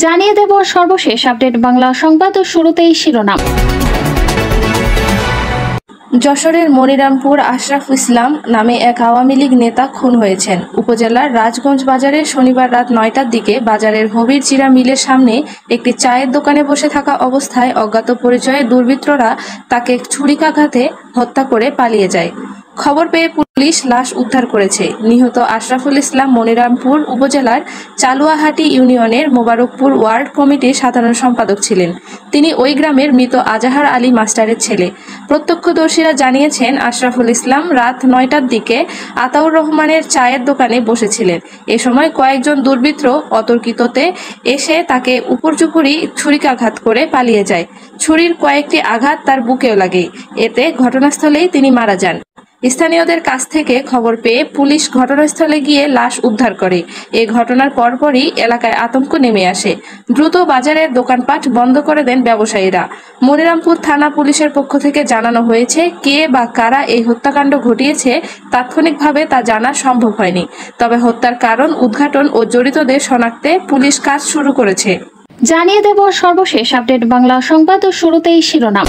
জানিয়ে দেব সর্বশেষ আপডেট বাংলা সংবাদ ও শুরুতেই শিরোনাম। যশোরের মনিরামপুর আশরাফ ইসলাম নামে এক আওয়ামী লীগ নেতা খুন হয়েছেন। উপজেলার রাজগঞ্জ বাজারে শনিবার রাত ৯টার দিকে বাজারের হবির চিরা মিলের সামনে একটি চায়ের দোকানে বসে থাকা অবস্থায় অজ্ঞাত পরিচয়ে দুর্বৃত্তরা তাকে ছুরিকাঘাতে হত্যা করে পালিয়ে যায়। খবর পেয়ে পুলিশ লাশ উদ্ধার করেছে। নিহত আশরাফুল ইসলাম মনিরামপুর উপজেলার চালুয়াহাটি ইউনিয়নের মোবারকপুর ওয়ার্ড কমিটির সাধারণ সম্পাদক ছিলেন। তিনি ওই গ্রামের মৃত আজাহার আলী মাস্টারের ছেলে। প্রত্যক্ষদর্শীরা জানিয়েছেন, আশরাফুল ইসলাম রাত ৯টার দিকে আতাউর রহমানের চায়ের দোকানে বসেছিলেন। এ সময় কয়েকজন দুর্বৃত্ত অতর্কিততে এসে তাকে উপর্যুপরি ছুরিকাঘাত করে পালিয়ে যায়। ছুরির কয়েকটি আঘাত তার বুকেও লাগে। এতে ঘটনাস্থলেই তিনি মারা যান। স্থানীয়দের কাছ থেকে খবর পেয়ে পুলিশ ঘটনাস্থলে গিয়ে লাশ উদ্ধার করে। এই ঘটনার পরপরই এলাকায় আতঙ্ক নেমে আসে। দ্রুত বাজারের দোকানপাট বন্ধ করে দেন ব্যবসায়ীরা। মনিরামপুর থানা পুলিশের পক্ষ থেকে জানানো হয়েছে, কে বা কারা এই হত্যাকাণ্ড ঘটিয়েছে তাৎক্ষণিকভাবে তা জানা সম্ভব হয়নি। তবে হত্যার কারণ উদ্ঘাটন ও জড়িতদের শনাক্তে পুলিশ কাজ শুরু করেছে। জানিয়ে দেব সর্বশেষ আপডেট বাংলা সংবাদ ও শুরুতেই শিরোনাম।